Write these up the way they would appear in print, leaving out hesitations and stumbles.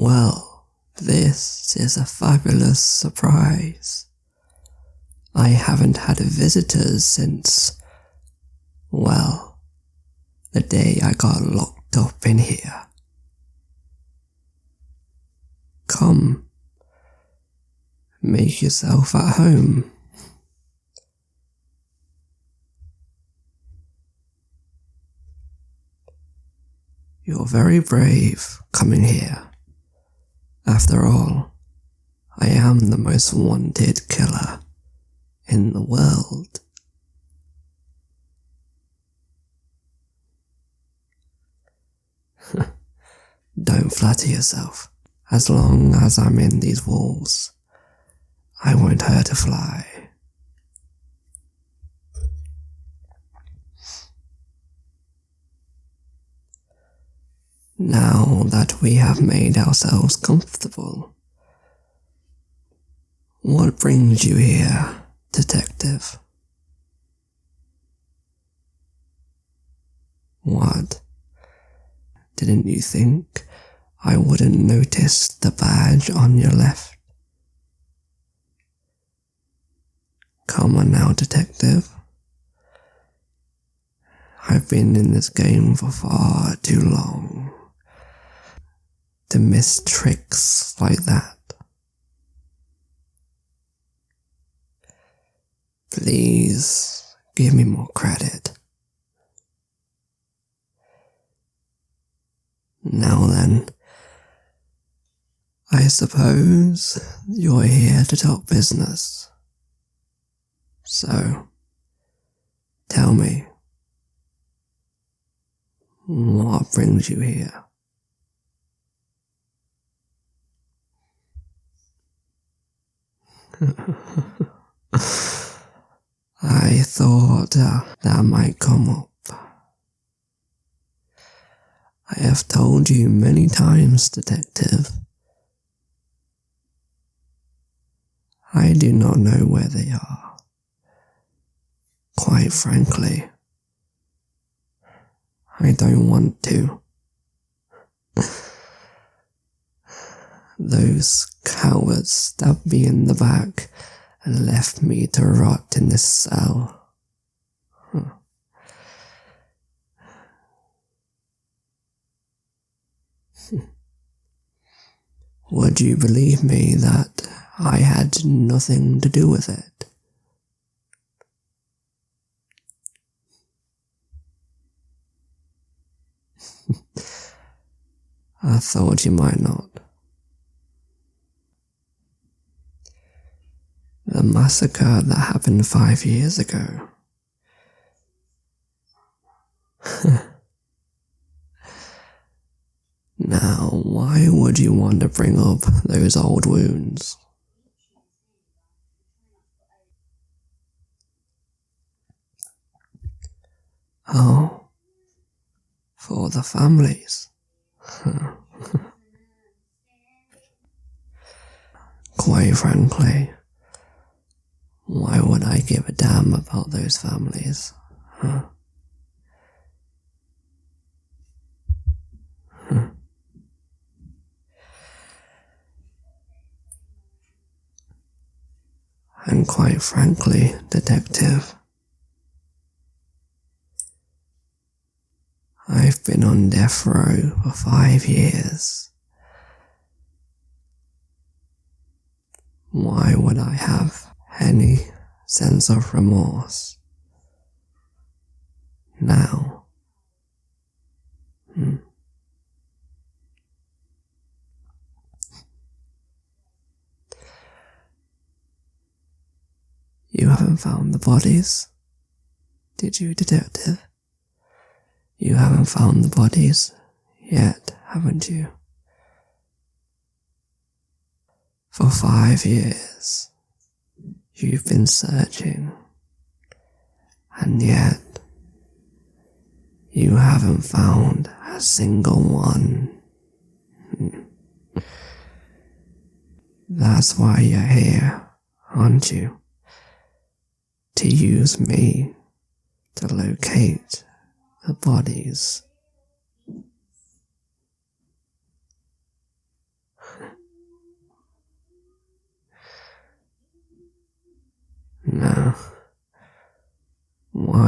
Well, this is a fabulous surprise. I haven't had visitors since, well, the day I got locked up in here. Come, make yourself at home. You're very brave coming here. After all, I am the most wanted killer in the world. Don't flatter yourself. As long as I'm in these walls, I won't hurt a fly. Now that we have made ourselves comfortable, what brings you here, detective? What? Didn't you think I wouldn't notice the badge on your left? Come on now, detective. I've been in this game for far too long to miss tricks like that. Please give me more credit. Now then, I suppose you're here to talk business. So, tell me, what brings you here? I thought that might come up. I have told you many times, detective. I do not know where they are. Quite frankly, I don't want to. Those cowards stabbed me in the back and left me to rot in this cell. Would you believe me that I had nothing to do with it? I thought you might not. The massacre that happened 5 years ago. Now, why would you want to bring up those old wounds? Oh, for the families. Quite frankly, why would I give a damn about those families? And quite frankly, detective, I've been on death row for 5 years. Why would I have any sense of remorse now? You haven't found the bodies, did you, detective? You haven't found the bodies yet, haven't you? For 5 years, you've been searching, and yet you haven't found a single one. That's why you're here, aren't you? To use me to locate the bodies.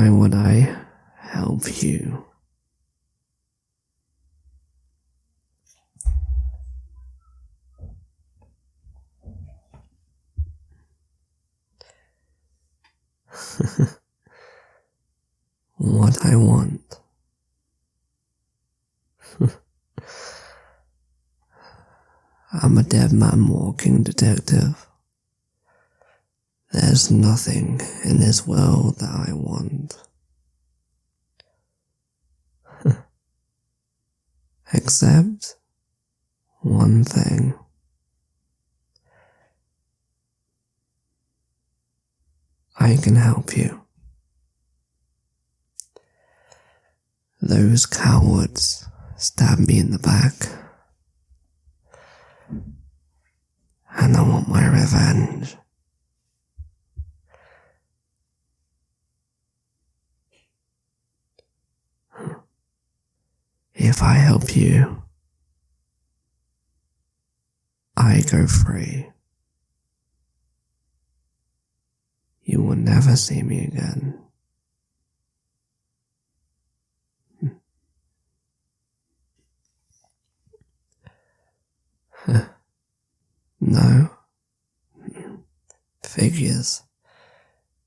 Why would I help you? What I want. I'm a dead man walking detective. There's nothing in this world that I want. Except one thing. I can help you. Those cowards stabbed me in the back. And I want my revenge. If I help you, I go free. You will never see me again. No. Figures.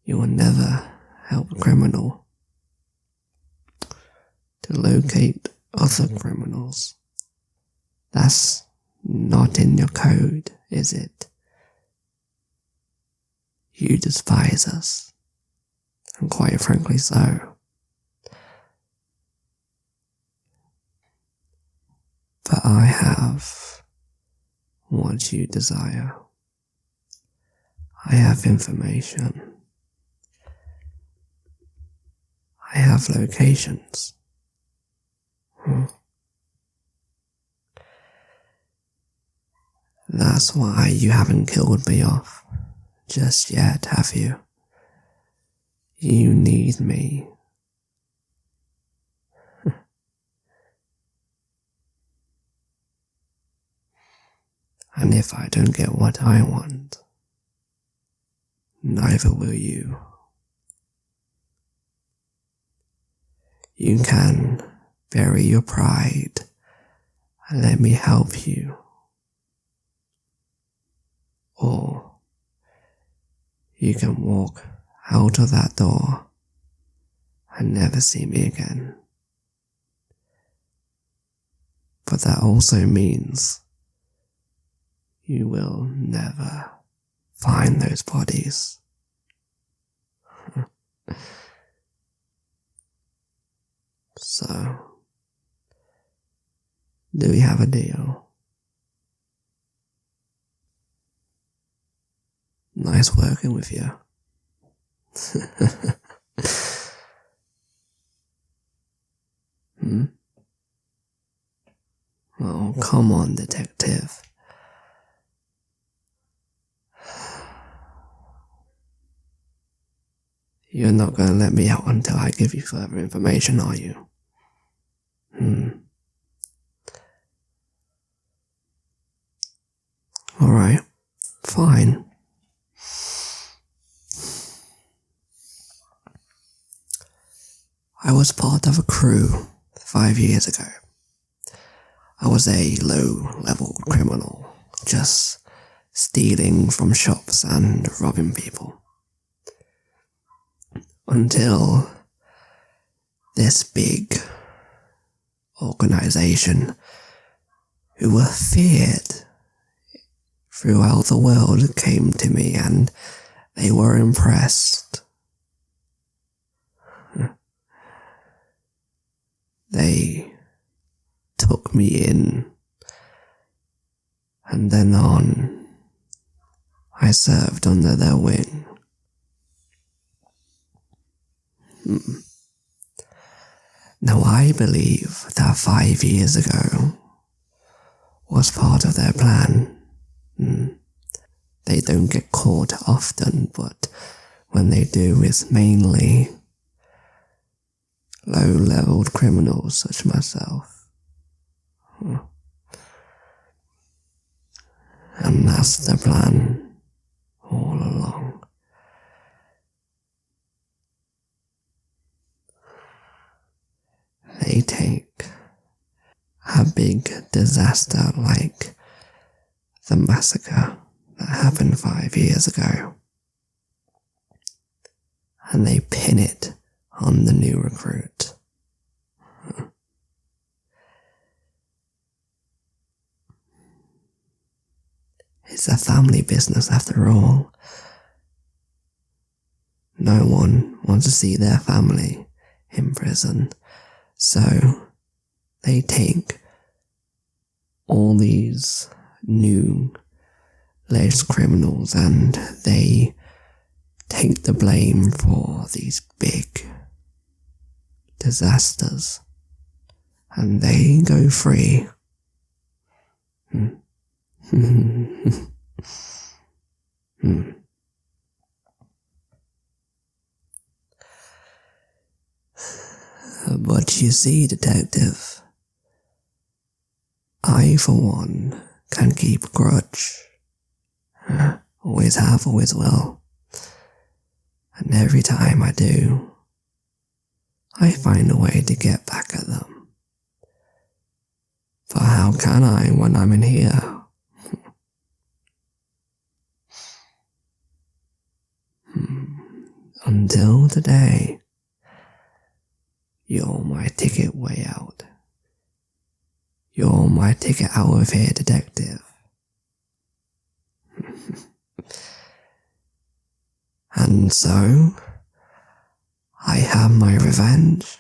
You will never help a criminal to locate other criminals. That's not in your code, is it? You despise us, and quite frankly so. But I have what you desire. I have information. I have locations. That's why you haven't killed me off just yet, have you? You need me. And if I don't get what I want, neither will you. You can bury your pride and let me help you. Or you can walk out of that door and never see me again. But that also means you will never find those bodies. So, do we have a deal? Nice working with you. Oh, come on, detective. You're not going to let me out until I give you further information, are you? Alright, fine. I was part of a crew 5 years ago. I was a low-level criminal, just stealing from shops and robbing people. Until this big organization, who were feared throughout the world, came to me and they were impressed. They took me in, and then on, I served under their wing. Now I believe that 5 years ago was part of their plan. They don't get caught often, but when they do, it's mainly low-leveled criminals such as myself. And that's the plan all along. They take a big disaster like the massacre that happened 5 years ago, and they pin it on the new recruit. It's a family business after all. No one wants to see their family in prison, so they take all these new alleged criminals and they take the blame for these big disasters, and they go free. But you see, detective, I for one can keep a grudge. Always have, always will. And every time I do, I find a way to get back at them. For how can I when I'm in here? Until today, you're my ticket way out. You're my ticket out of here, detective. And so, I have my revenge,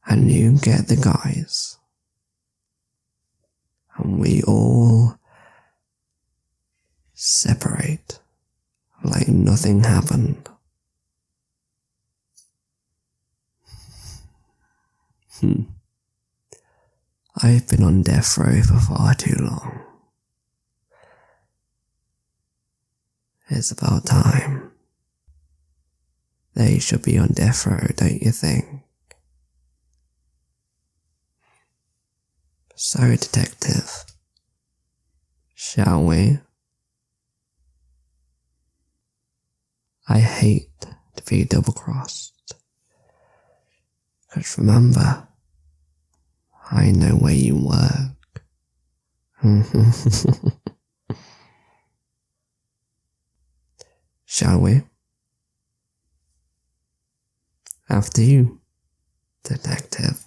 and you get the guys. And we all separate like nothing happened. I've been on death row for far too long. It's about time. They should be on death row, don't you think? So, detective, shall we? I hate to be double-crossed. 'Cause remember, I know where you work. Shall we? After you, detective.